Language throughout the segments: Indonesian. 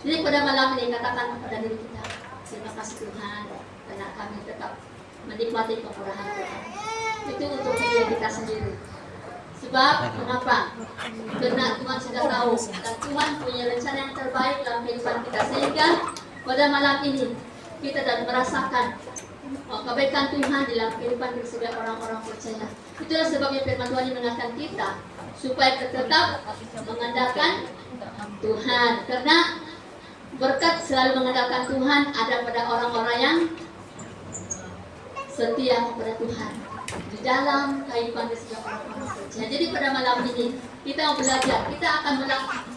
Jadi pada malam ini katakan kepada diri kita, terima kasih Tuhan karena kami tetap menikmati kemurahan Tuhan. Itu untuk diri kita sendiri. Sebab mengapa? Karena Tuhan sudah tahu dan Tuhan punya rencana yang terbaik dalam kehidupan kita, sehingga pada malam ini kita dan merasakan kebaikan Tuhan dalam kehidupan setiap orang-orang percaya. Itulah sebabnya firman Tuhan mengingatkan kita supaya kita tetap mengandalkan Tuhan, karena berkat selalu mengandalkan Tuhan ada pada orang-orang yang setia kepada Tuhan di dalam kehidupan setiap orang-orang percaya. Jadi pada malam ini kita mau belajar, kita akan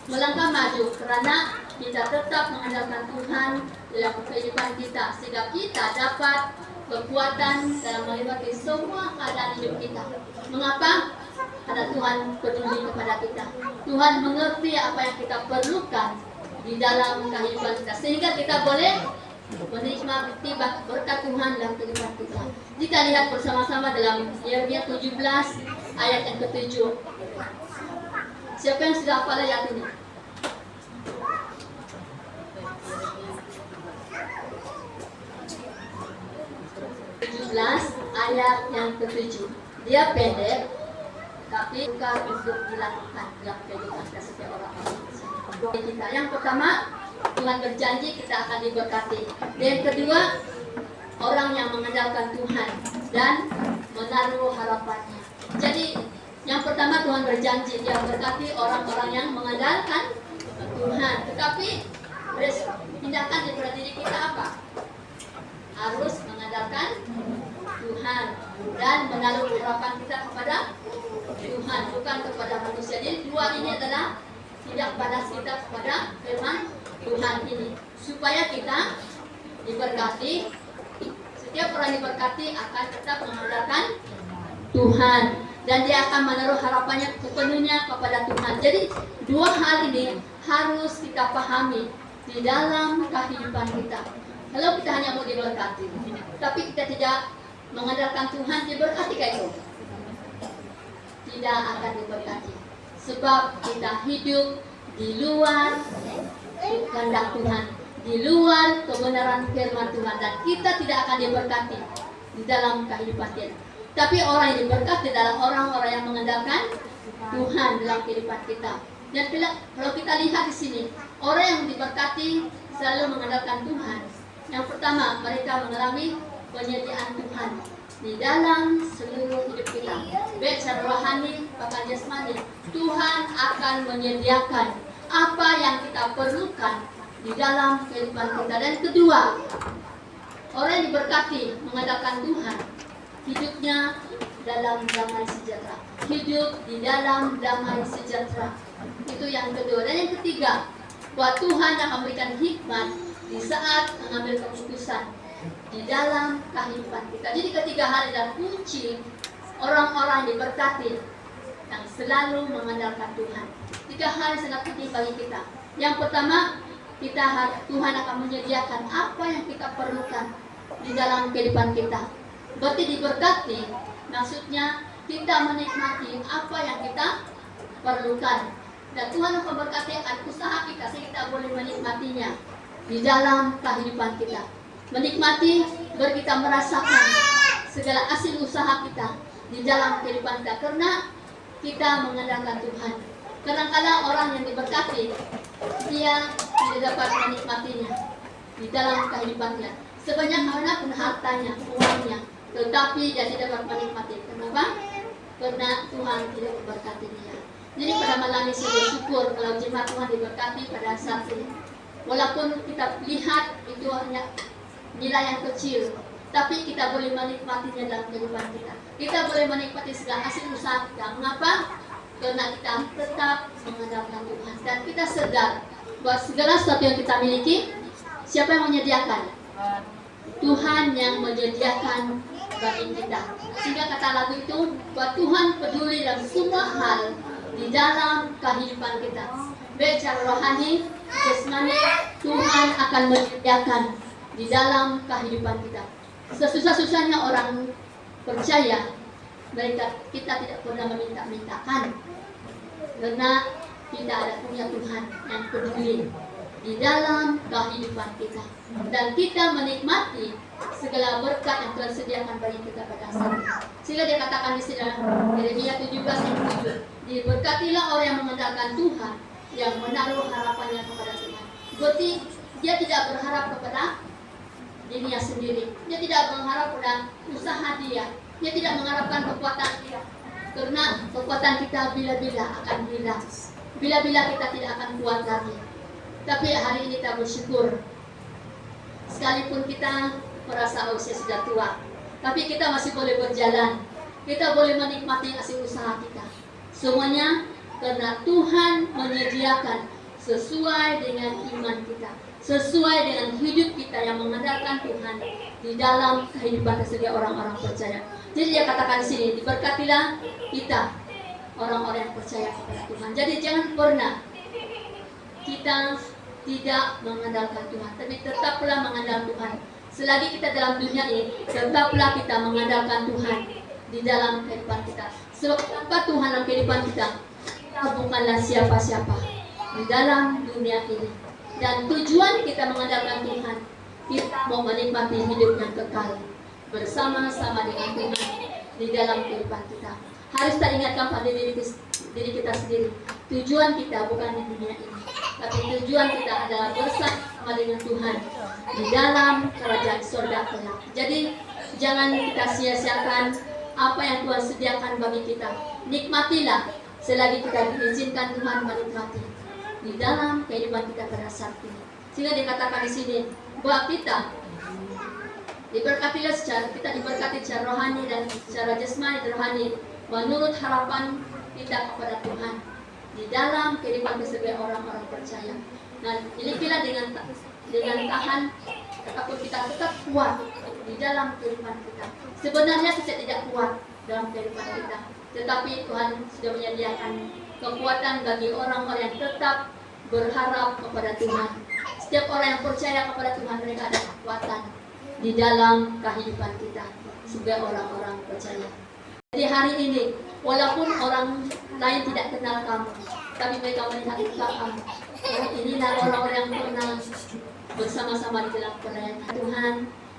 melangkah maju karena kita tetap mengandalkan Tuhan dalam kehidupan kita, sehingga kita dapat kekuatan dalam melewati semua keadaan hidup kita. Mengapa? Karena Tuhan peduli kepada kita. Tuhan mengerti apa yang kita perlukan di dalam kehidupan kita, sehingga kita boleh menikmati berkat Tuhan dalam kehidupan kita. Jika lihat bersama-sama dalam Yeremia 17 ayat yang ke-7. Siapa yang sudah hafal ayat ini? Ayat yang ke-7. Dia pendek, tapi bukan untuk dilakukan dalam kehidupan kita setiap orang-orang kita. Yang pertama, Tuhan berjanji kita akan diberkati. Yang kedua, orang yang mengandalkan Tuhan dan menaruh harapannya. Jadi yang pertama, Tuhan berjanji dia berkati orang-orang yang mengandalkan Tuhan. Tetapi tindakan daripada diri kita apa? Harus mengandalkan Tuhan dan menaruh harapan kita kepada Tuhan, bukan kepada manusia. Jadi dua ini adalah tidak balas kita kepada firman Tuhan ini, supaya kita diberkati. Setiap orang diberkati akan tetap mengandalkan Tuhan dan dia akan menaruh harapannya sepenuhnya kepada Tuhan. Jadi dua hal ini harus kita pahami di dalam kehidupan kita. Kalau kita hanya mau diberkati, tapi kita tidak mengandalkan Tuhan, diberkati kayak itu tidak akan diberkati. Sebab kita hidup di luar kehendak Tuhan, di luar kebenaran firman Tuhan, dan kita tidak akan diberkati di dalam kehidupan kita. Tapi orang yang diberkati adalah orang-orang yang mengandalkan Tuhan dalam kehidupan kita. Dan kalau kita lihat di sini, orang yang diberkati selalu mengandalkan Tuhan. Yang pertama, mereka mengalami penyediaan Tuhan di dalam seluruh hidup kita, baik secara rohani bahkan jasmani. Tuhan akan menyediakan apa yang kita perlukan di dalam kehidupan kita. Dan kedua, orang yang diberkati mengandalkan Tuhan, hidupnya dalam damai sejahtera, hidup di dalam damai sejahtera. Itu yang kedua. Dan yang ketiga, bahwa Tuhan akan memberikan hikmat di saat mengambil keputusan di dalam kehidupan kita. Jadi ketiga hal adalah kunci orang-orang yang diberkati yang selalu mengandalkan Tuhan. Tiga hal yang sangat penting bagi kita. Yang pertama, Tuhan akan menyediakan apa yang kita perlukan di dalam kehidupan kita. Berarti diberkati, maksudnya kita menikmati apa yang kita perlukan. Dan Tuhan akan berkati akan usaha kita sehingga kita boleh menikmatinya di dalam kehidupan kita. Menikmati, kita merasakan segala hasil usaha kita di dalam kehidupan kita karena kita mengandalkan Tuhan. Kadang-kadang orang yang diberkati, dia tidak dapat menikmatinya di dalam kehidupannya. Sebanyak apapun hartanya, uangnya, tetapi dia tidak dapat menikmati. Kenapa? Karena Tuhan tidak memberkati dia. Jadi pada malam ini saya bersyukur kalau jemaat Tuhan diberkati pada saat ini. Walaupun kita lihat itu hanya nilai yang kecil, tapi kita boleh menikmatinya dalam kehidupan kita. Kita boleh menikmati segala hasil usaha kita. Mengapa? Karena kita tetap mengandalkan Tuhan dan kita sadar bahwa segala sesuatu yang kita miliki, siapa yang menyediakan? Tuhan yang menyediakan bagi kita. Sehingga kata lagu itu bahwa Tuhan peduli dalam semua hal di dalam kehidupan kita. Baik secara rohani, jasmani, Tuhan akan menyediakan di dalam kehidupan kita. Sesusah-susahnya orang percaya, kita tidak pernah meminta-mintakan, karena kita ada punya Tuhan yang peduli di dalam kehidupan kita, dan kita menikmati segala berkat yang Tuhan sediakan bagi kita pada saat ini. Sehingga dia katakan di sini Yeremia 17:7, diberkatilah orang yang mengandalkan Tuhan, yang menaruh harapannya kepada Tuhan. Berarti dia tidak berharap kepada dirinya sendiri, dia tidak mengharap pada usaha dia tidak mengharapkan kekuatan dia, karena kekuatan kita bila-bila akan hilang, bila-bila kita tidak akan kuat lagi. Tapi hari ini kita bersyukur, sekalipun kita merasa usia sudah tua, tapi kita masih boleh berjalan, kita boleh menikmati hasil usaha kita. Semuanya karena Tuhan menyediakan sesuai dengan iman kita, sesuai dengan hidup kita yang mengandalkan Tuhan di dalam kehidupan setiap orang-orang percaya. Jadi dia katakan di sini, diberkatilah kita orang-orang yang percaya kepada Tuhan. Jadi jangan pernah kita tidak mengandalkan Tuhan, tapi tetaplah mengandalkan Tuhan. Selagi kita dalam dunia ini, tetaplah kita mengandalkan Tuhan di dalam kehidupan kita. Sebab tanpa Tuhan dalam kehidupan kita bukanlah siapa-siapa di dalam dunia ini. Dan tujuan kita mengandalkan Tuhan, kita mau menikmati hidup yang kekal bersama-sama dengan Tuhan di dalam kehidupan kita. Harus kita ingatkan pada diri kita sendiri. Tujuan kita bukan di dunia ini, tapi tujuan kita adalah bersama dengan Tuhan di dalam kerajaan surga kelak. Jadi jangan kita sia-siakan apa yang Tuhan sediakan bagi kita. Nikmatilah selagi kita diizinkan Tuhan menikmati di dalam kehidupan kita pada saat ini. Sehingga dikatakan di sini bahwa kita diberkatilah kita diberkati secara rohani dan secara jasmani dan rohani menurut harapan kita kepada Tuhan di dalam kehidupan kita sebagai orang-orang percaya. Dan milikilah dengan tahan, tetapi kita tetap kuat di dalam kehidupan kita. Sebenarnya kita tidak kuat dalam kehidupan kita, tetapi Tuhan sudah menyediakan kekuatan bagi orang-orang yang tetap berharap kepada Tuhan. Setiap orang yang percaya kepada Tuhan, mereka ada kekuatan di dalam kehidupan kita sebagai orang-orang percaya. Jadi hari ini, walaupun orang lain tidak kenal kamu, tapi mereka melihat muka kamu. Inilah orang-orang yang pernah bersama-sama di dalam pelayanan Tuhan.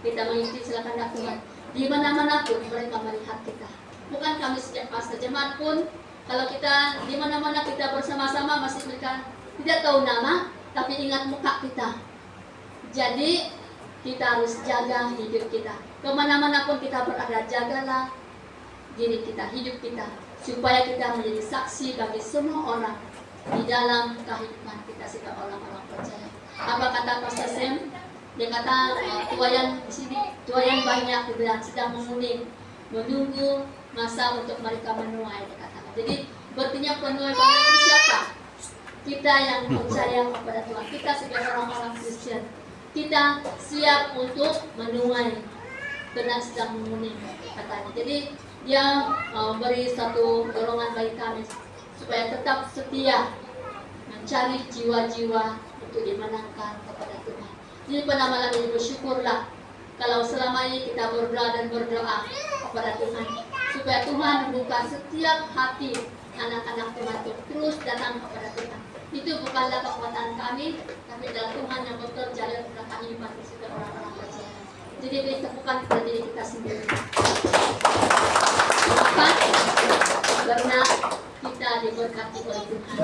Kita mengikuti silakan Tuhan. Di mana-mana pun mereka melihat kita. Bukan kami sejak pastor jemaat pun, kalau kita di mana-mana kita bersama-sama masih mereka tidak tahu nama, tapi ingat muka kita. Jadi kita harus jaga hidup kita. Kemana-mana pun kita berada, jagalah diri kita, hidup kita, supaya kita menjadi saksi bagi semua orang di dalam kehidupan kita sebagai orang-orang percaya. Apa kata Pastor Sam? Dia kata tuayan di sini, tuayan banyak dibilang sedang menunggu masa untuk mereka menuai. Dia katakan. Jadi berarti penuai itu siapa? Kita yang percaya kepada Tuhan. Kita sebagai orang-orang Kristen, kita siap untuk menuai karena sedang menguning katanya. Jadi dia beri satu dorongan bagi kami supaya tetap setia mencari jiwa-jiwa untuk dimenangkan kepada Tuhan. Jadi pada malam ini bersyukurlah kalau selama ini kita berdoa dan berdoa kepada Tuhan supaya Tuhan membuka setiap hati anak-anak Tuhan untuk terus datang kepada Tuhan. Itu bukanlah kekuatan kami, tapi adalah Tuhan yang bekerja dalam kehidupan kita orang-orang percaya. Jadi beri tepukan kepada diri kita sendiri. Kenapa? Karena kita diberkati oleh Tuhan.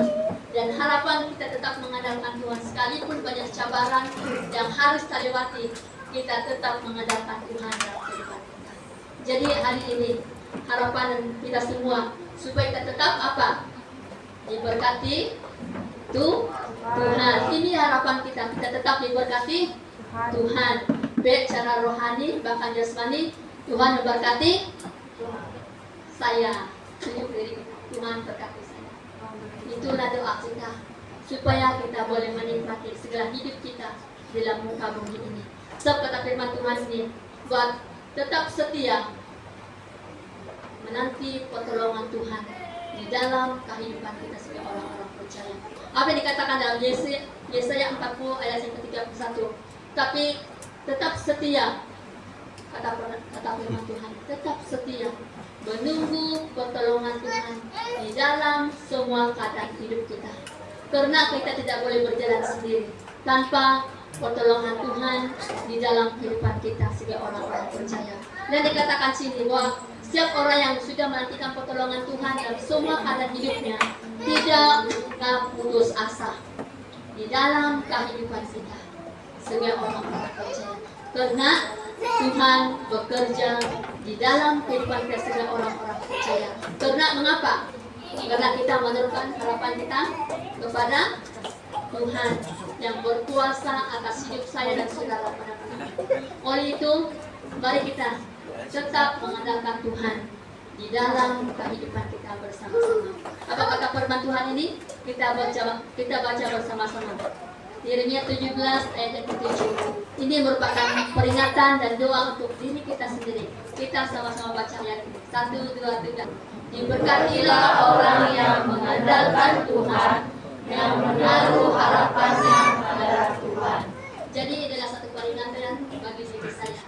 Dan harapan kita tetap mengandalkan Tuhan. Sekalipun banyak cabaran yang harus kita lewati, kita tetap mengandalkan Tuhan dalam kehidupan kita. Jadi hari ini harapan kita semua supaya kita tetap apa? Diberkati Tuhan. Ini harapan kita. Kita tetap diberkati Tuhan. Baik secara rohani bahkan jasmani. Tuhan memberkati saya. Tuhan berkati saya. Itulah doa kita supaya kita boleh menikmati segala hidup kita dalam muka bumi ini. Sebab kata firman Tuhan ini buat tetap setia menanti pertolongan Tuhan di dalam kehidupan kita sebagai orang-orang percaya. Apa yang dikatakan dalam Yesaya 40 ayat yang ke-31. Tapi tetap setia, kata firman Tuhan, tetap setia menunggu pertolongan Tuhan di dalam semua keadaan hidup kita. Karena kita tidak boleh berjalan sendiri tanpa pertolongan Tuhan di dalam kehidupan kita sebagai orang-orang percaya. Dan dikatakan sini bahwa setiap orang yang sudah menantikan pertolongan Tuhan dalam semua keadaan hidupnya tidak putus asa di dalam kehidupan kita sebagai orang-orang percaya. Karena Tuhan bekerja di dalam kehidupan kita sebagai orang-orang percaya. Karena mengapa? Karena kita menaruhkan harapan kita kepada Tuhan yang berkuasa atas hidup saya dan saudara pada malam. Oleh itu, mari kita tetap mengandalkan Tuhan di dalam kehidupan kita bersama-sama. Apa kata firman Tuhan ini? Kita baca bersama-sama. Yeremia 17 ayat yang ke-7. Ini merupakan peringatan dan doa untuk diri kita sendiri. Kita sama-sama baca ayat 1, 2, 3. Diberkatilah orang yang mengandalkan Tuhan, yang menaruh harapannya pada Tuhan. Jadi ini adalah satu peringatan bagi diri saya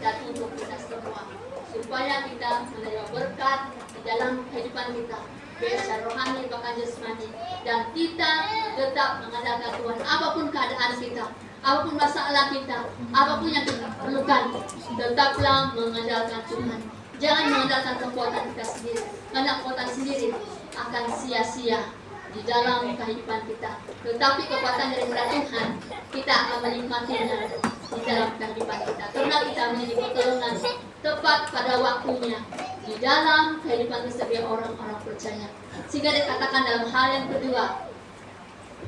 dan untuk kita semua, supaya kita menerima berkat di dalam kehidupan kita, baik secara rohani bahkan jasmani, dan kita tetap mengandalkan Tuhan apapun keadaan kita, apapun masalah kita, apapun yang kita perlukan, tetaplah mengandalkan Tuhan. Jangan mengandalkan kekuatan kita sendiri, karena kekuatan sendiri akan sia-sia di dalam kehidupan kita. Tetapi kekuatan daripada Tuhan, kita akan menikmatinya di dalam kehidupan kita. Karena kita menjadi pertolongan tepat pada waktunya di dalam kehidupan kita sebagai orang-orang percaya. Sehingga dikatakan dalam hal yang kedua,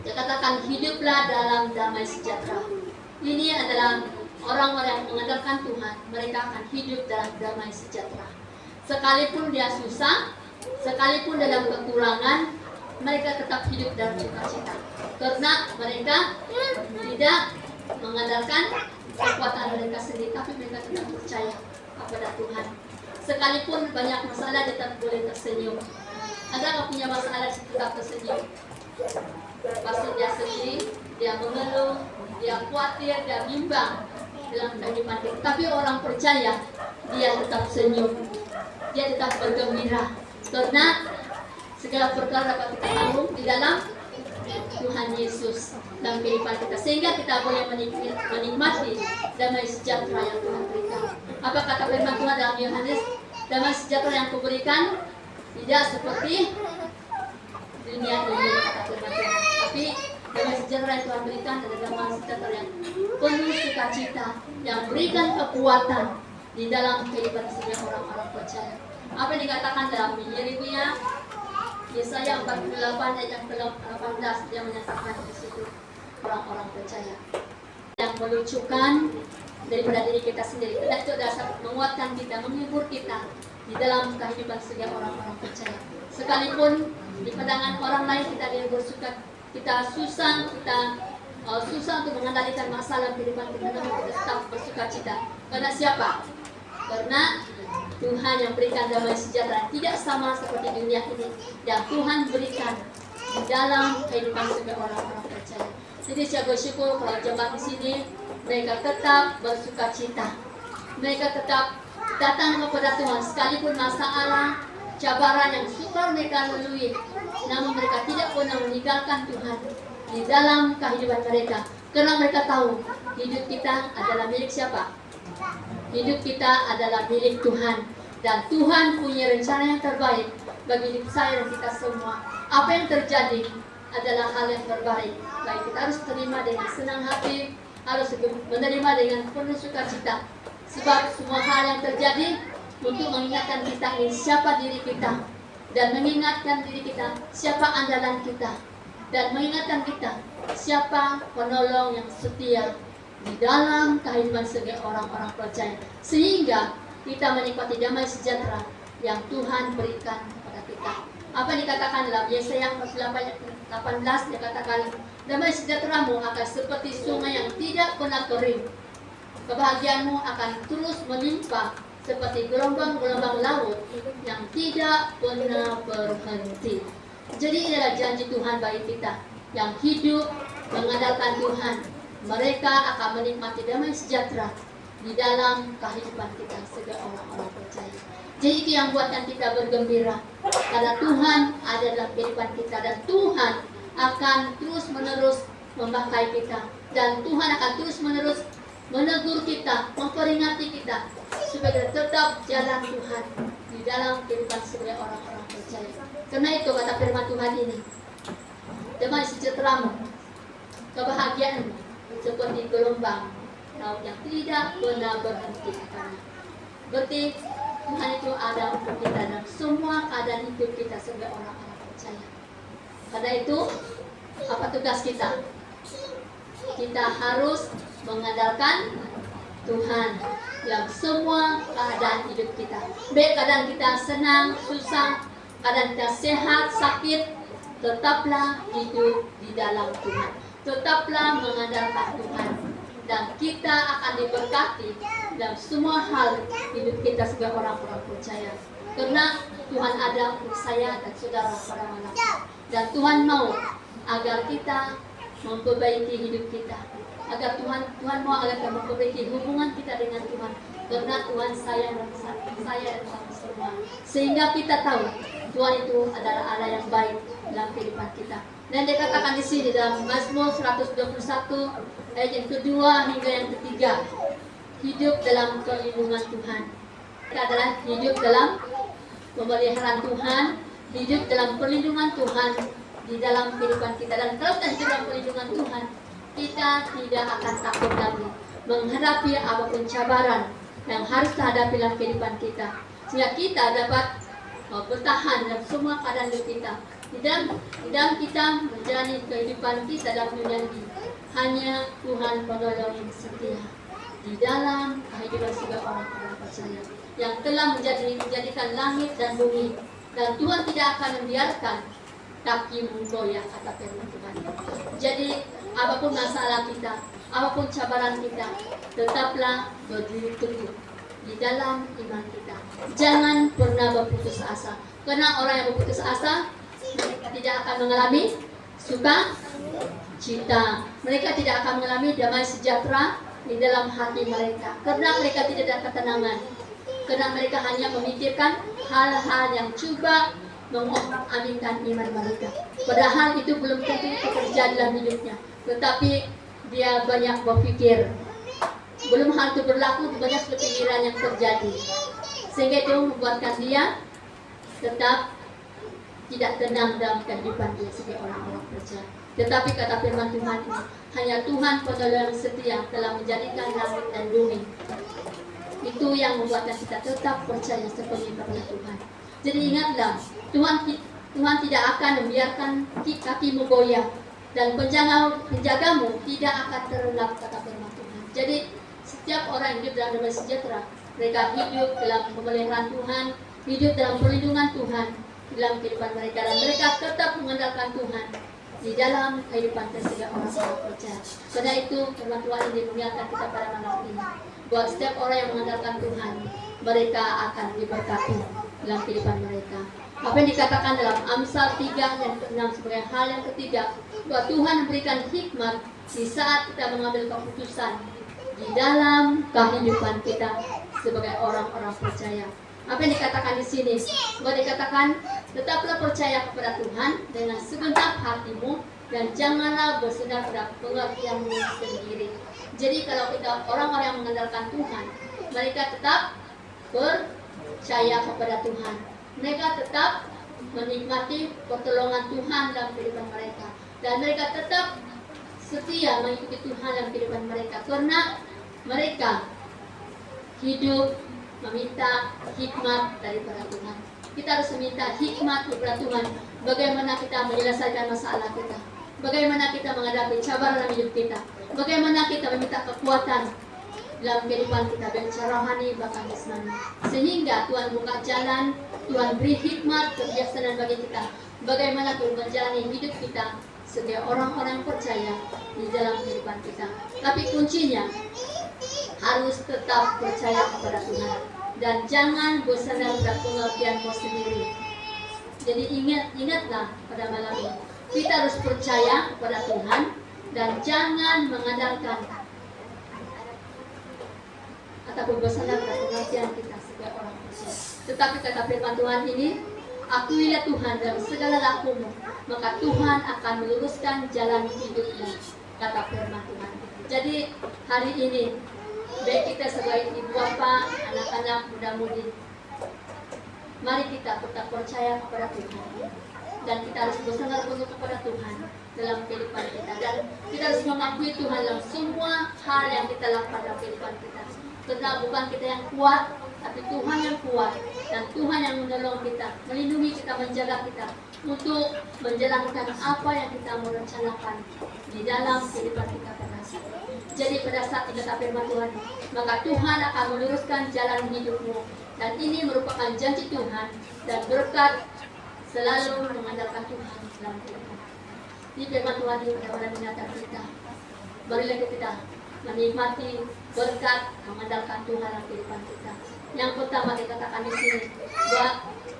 dikatakan hiduplah dalam damai sejahtera. Ini adalah orang-orang yang mengandalkan Tuhan, mereka akan hidup dalam damai sejahtera. Sekalipun dia susah, sekalipun dalam kekurangan, mereka tetap hidup dalam sukacita. Karena mereka tidak mengandalkan kekuatan mereka sendiri, tapi mereka tidak percaya kepada Tuhan. Sekalipun banyak masalah, dia tetap boleh tersenyum. Ada nggak punya masalah, tetap tersenyum? Pasti dia sedih, dia mengeluh, dia khawatir, dia bimbang dalam kehidupan kita. Tapi orang percaya, dia tetap senyum, dia tetap bergembira, karena segala perkara dapat kita tanggung di dalam Tuhan Yesus dalam kehidupan kita, sehingga kita boleh menikmati damai sejahtera yang Tuhan berikan. Apa kata firman Tuhan dalam Yohanes? Damai sejahtera yang kuberikan tidak seperti dunia ini, kata firman Tuhan. Tapi damai sejahtera yang Tuhan berikan adalah damai sejahtera yang penuh sukacita, yang berikan kekuatan di dalam kehidupan setiap orang-orang percaya. Apa yang dikatakan dalam Yeremia, Yesaya 48 ayat yang ke-18, dia menyatakan di situ orang-orang percaya yang melucukan daripada diri kita sendiri. Karena itu dasar menguatkan kita, menghibur kita di dalam kehidupan setiap orang-orang percaya. Sekalipun di pandangan orang lain kita bersuka, kita susah untuk mengendalikan masalah kehidupan kita, namun kita tetap bersukacita. Karena siapa? Karena Tuhan yang berikan damai sejahtera tidak sama seperti dunia ini yang Tuhan berikan di dalam kehidupan setiap orang-orang percaya. Jadi saya bersyukur kalau jemaat di sini mereka tetap bersukacita, mereka tetap datang kepada Tuhan sekalipun masalah, cabaran yang sukar mereka lalui, namun mereka tidak pernah meninggalkan Tuhan di dalam kehidupan mereka, karena mereka tahu hidup kita adalah milik siapa? Hidup kita adalah milik Tuhan, dan Tuhan punya rencana yang terbaik bagi hidup saya dan kita semua. Apa yang terjadi adalah hal yang terbaik. Baik, kita harus terima dengan senang hati, harus menerima dengan penuh sukacita, sebab semua hal yang terjadi untuk mengingatkan kita ini siapa diri kita, dan mengingatkan diri kita siapa andalan kita, dan mengingatkan kita siapa penolong yang setia di dalam kehidupan sebagai orang-orang percaya, sehingga kita menikmati damai sejahtera yang Tuhan berikan kepada kita. Apa dikatakan dalam Yesaya 48:18, dikatakan damai sejahteramu akan seperti sungai yang tidak pernah kering, kebahagiaanmu akan terus melimpah seperti gelombang-gelombang laut yang tidak pernah berhenti. Jadi inilah janji Tuhan bagi kita yang hidup mengandalkan Tuhan. Mereka akan menikmati damai sejahtera di dalam kehidupan kita sebagai orang-orang percaya. Jadi itu yang buatkan kita bergembira, karena Tuhan ada dalam kehidupan kita, dan Tuhan akan terus-menerus memakai kita, dan Tuhan akan terus-menerus menegur kita, memperingati kita supaya tetap jalan Tuhan di dalam kehidupan sebagai orang-orang percaya. Karena itu kata firman Tuhan ini, damai sejahteramu, kebahagiaanmu seperti gelombang laut yang tidak pernah berhenti. Berarti Tuhan itu ada untuk kita dalam semua keadaan hidup kita sebagai orang-orang percaya. Karena itu apa tugas kita? Kita harus mengandalkan Tuhan dalam semua keadaan hidup kita. Baik keadaan kita senang, susah, keadaan kita sehat, sakit, tetaplah hidup di dalam Tuhan. Tetaplah mengandalkan Tuhan, dan kita akan diberkati dalam semua hal hidup kita sebagai orang-orang percaya. Karena Tuhan ada untuk saya dan saudara pada malam. Dan Tuhan mau agar kita memperbaiki hidup kita, agar Tuhan mau agar kita memperbaiki hubungan kita dengan Tuhan. Karena Tuhan sayang dan saya dan kami semua, sehingga kita tahu Tuhan itu adalah Allah yang baik dalam kehidupan kita. Dan dikatakan di sini dalam Mazmur 121 ayat yang kedua hingga yang ketiga, hidup dalam perlindungan Tuhan. Kita adalah hidup dalam pemeliharaan Tuhan, hidup dalam perlindungan Tuhan di dalam kehidupan kita. Dan kalau kita hidup dalam perlindungan Tuhan, kita tidak akan takut lagi menghadapi apapun cabaran yang harus dihadapi dalam kehidupan kita, sehingga kita dapat bertahan dalam semua keadaan hidup kita. Di dalam kita menjalani kehidupan kita dalam dunia ini, hanya Tuhan penolong yang setia di dalam kehidupan segala orang-orang percaya yang telah menjadikan langit dan bumi, dan Tuhan tidak akan membiarkan kakimu goyah, kata firman Tuhan. Jadi apapun masalah kita, apapun cabaran kita, tetaplah berdiri teguh di dalam iman kita. Jangan pernah berputus asa, karena orang yang berputus asa, mereka tidak akan mengalami sukacita. Mereka tidak akan mengalami damai sejahtera di dalam hati mereka, karena mereka tidak ada ketenangan, karena mereka hanya memikirkan hal-hal yang coba mengaminkan iman mereka. Padahal itu belum tentu terjadi dalam hidupnya, tetapi dia banyak berpikir. Belum hal itu berlaku, banyak pikiran yang terjadi, sehingga itu membuatkan dia tetap tidak tenang dalam kehidupan dia sebagai orang-orang percaya. Tetapi kata firman Tuhan ini, hanya Tuhan penolong setia telah menjadikan langit dan bumi. Itu yang membuatkan kita tetap percaya sepenuhnya kepada Tuhan. Jadi ingatlah, Tuhan tidak akan membiarkan kakimu goyah, dan penjagamu tidak akan terlelap, kata firman Tuhan. Jadi setiap orang yang hidup dalam damai sejahtera, mereka hidup dalam pemeliharaan Tuhan, hidup dalam perlindungan Tuhan dalam kehidupan mereka, dan mereka tetap mengandalkan Tuhan di dalam kehidupan setiap orang percaya. Karena itu firman Tuhan ini mengingatkan kita pada malam ini, bahwa setiap orang yang mengandalkan Tuhan, mereka akan diberkati dalam kehidupan mereka. Apa yang dikatakan dalam Amsal 3 dan 6 sebagai hal yang ketiga, bahwa Tuhan memberikan hikmat di saat kita mengambil keputusan di dalam kehidupan kita sebagai orang-orang percaya. Apa yang dikatakan di sini? Bahwa dikatakan, tetaplah percaya kepada Tuhan dengan segenap hatimu, dan janganlah bersandar pada pengertianmu sendiri. Jadi kalau kita orang-orang yang mengandalkan Tuhan, mereka tetap percaya kepada Tuhan. Mereka tetap menikmati pertolongan Tuhan dalam kehidupan mereka, dan mereka tetap setia mengikuti Tuhan dalam kehidupan mereka, karena mereka hidup meminta hikmat daripada Tuhan. Kita harus meminta hikmat kepada Tuhan, bagaimana kita menyelesaikan masalah kita, bagaimana kita menghadapi cabaran dalam hidup kita, bagaimana kita meminta kekuatan dalam kehidupan kita, baik secara rohani bahkan jasmani, sehingga Tuhan buka jalan, Tuhan beri hikmat kebijaksanaan bagi kita, bagaimana Tuhan menjalani hidup kita sebagai orang-orang percaya di dalam kehidupan kita. Tapi kuncinya harus tetap percaya kepada Tuhan, dan jangan bersandar pada pengertianmu sendiri. Jadi ingatlah pada malam ini, kita harus percaya kepada Tuhan dan jangan mengandalkan ataupun bersandar pada pengertian kita sebagai orang percaya. Tetapi kata firman Tuhan ini, akuilah Tuhan dalam segala lakumu, maka Tuhan akan meluruskan jalan hidupmu, kata firman Tuhan. Jadi hari ini, baik kita sebagai ibu bapa, anak-anak, muda-mudi, mari kita tetap percaya kepada Tuhan, dan kita harus bersandar penuh kepada Tuhan dalam kehidupan kita, dan kita harus mengakui Tuhan dalam semua hal yang kita lakukan dalam kehidupan kita. Karena bukan kita yang kuat, tapi Tuhan yang kuat, dan Tuhan yang menolong kita, melindungi kita, menjaga kita untuk menjalankan apa yang kita mau rencanakan di dalam kehidupan kita pada saat. Jadi pada saat kita firman Tuhan, maka Tuhan akan meluruskan jalan hidupmu, dan ini merupakan janji Tuhan dan berkat selalu mengandalkan Tuhan dalam kehidupan. Di firman Tuhan ini pada mengingatkan kita, marilah kita menikmati berkat mengandalkan Tuhan dalam kehidupan kita. Yang pertama dikatakan di sini, bahwa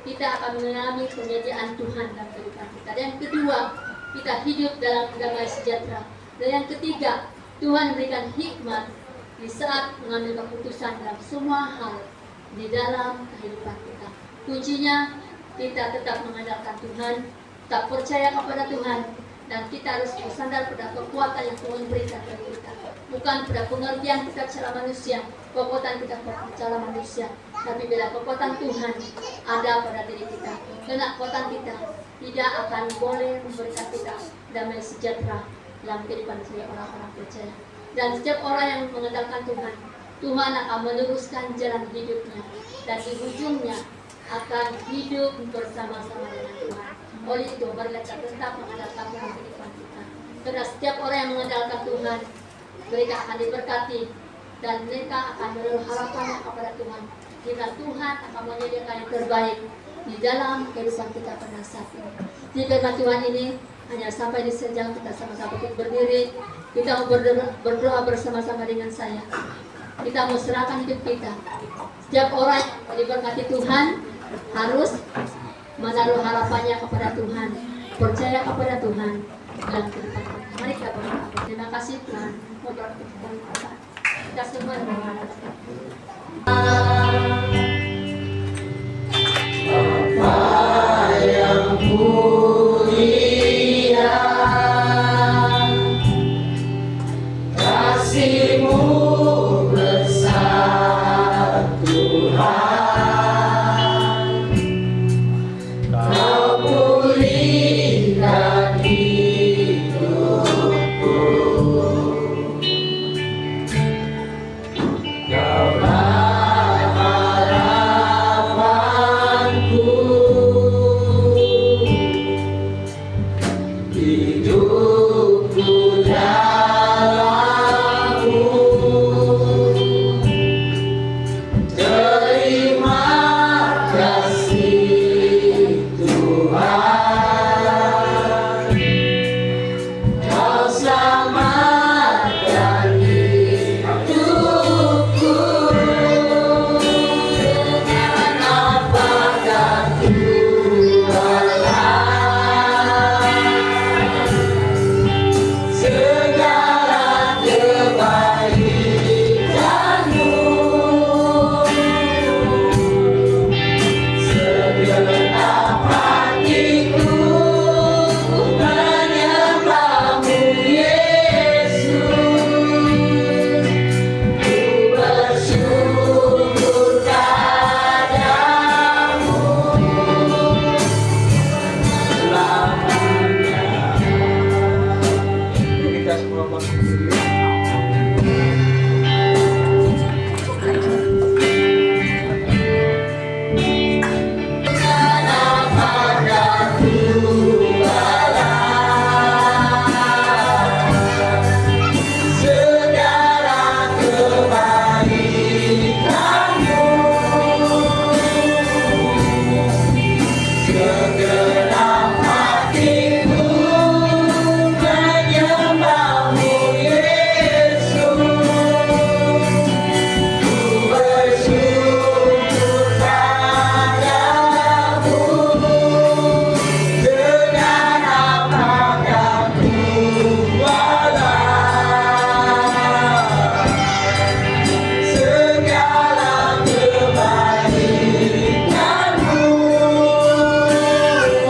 kita akan mengalami penyediaan Tuhan dalam kehidupan kita. Dan yang kedua, kita hidup dalam damai sejahtera. Dan yang ketiga, Tuhan memberikan hikmat di saat mengambil keputusan dalam semua hal di dalam kehidupan kita. Kuncinya, kita tetap mengandalkan Tuhan, tetap percaya kepada Tuhan, dan kita harus bersandar pada kekuatan yang Tuhan berikan kepada kita, bukan pada pengertian kita secara manusia, kekuatan kita secara manusia, Tapi bila kekuatan Tuhan ada pada diri kita, karena kekuatan kita tidak akan boleh memberikan kita damai sejahtera dalam kehidupan setiap orang-orang percaya. Dan setiap orang yang mengandalkan Tuhan, Tuhan akan meluruskan jalan hidupnya, dan di ujungnya akan hidup bersama-sama dengan Tuhan. Oleh itu, marilah kita tetap mengandalkan Tuhan kehidupan kita. Karena setiap orang yang mengandalkan Tuhan, mereka akan diberkati dan mereka akan menaruh harapannya kepada Tuhan. Karena Tuhan akan menyediakan yang terbaik di dalam kehidupan kita pada saat ini. Di firman Tuhan ini hanya sampai di sejam, kita sama-sama berdiri. Kita mau berdoa bersama-sama dengan saya. Kita mau serahkan hidup kita. Setiap orang yang diberkati Tuhan harus menaruh harapannya kepada Tuhan, percaya kepada Tuhan dalam kehidupan kita. Mari kita berdoa. Terima kasih Tuhan. Kita semua berdoa. Bapa yang mulia, kasih-Mu besar Tuhan, Kau pulihkan hidupku, Kaulah harapanku, hidupku dalam-Mu. Terima kasih Tuhan, Kau selamatkan hidupku. Dengan apakah segala kebaikan-Mu, segenap hatiku menyembah-Mu Yesus. Ku bersyukur padamu selamanya. Kita semua bangkit. Segala kebaikan-Mu, segenap hatiku menyembah-Mu Yesus. Ku bersyukur padamu dengan apakah kuala segala kebaikan-Mu.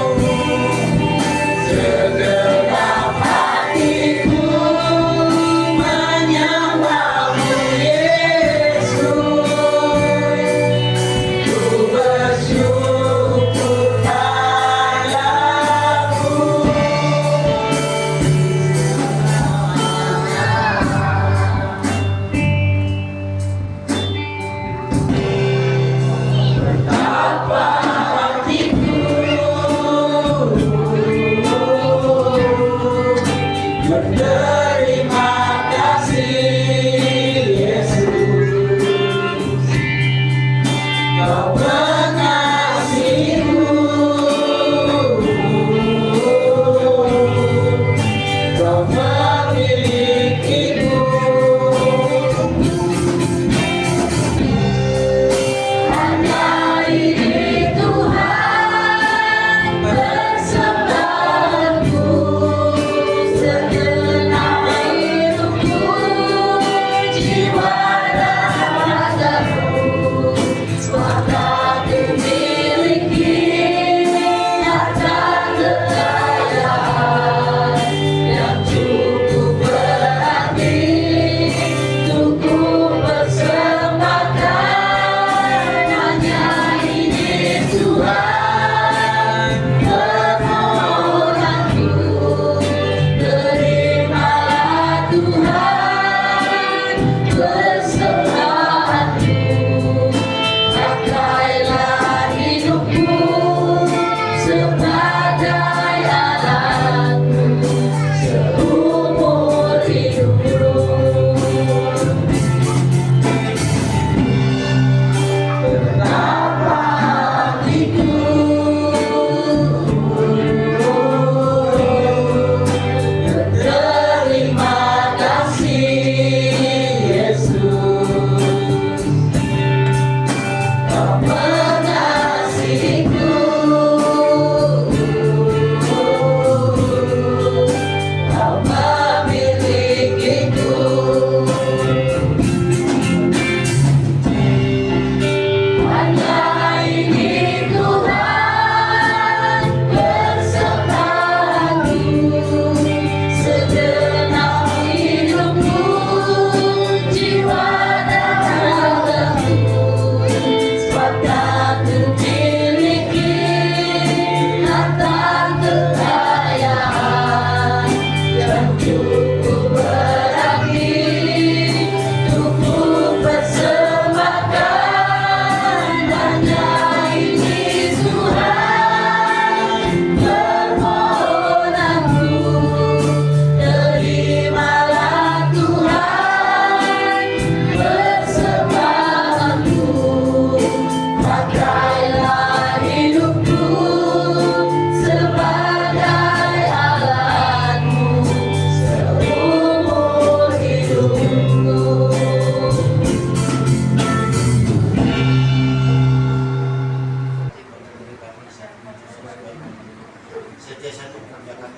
Setiap satu kerjakan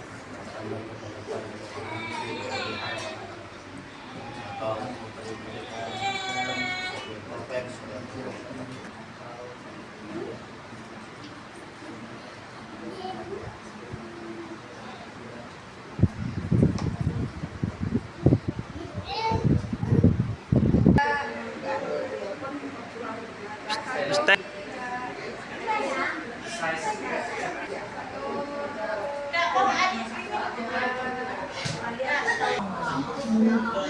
atau Thank you.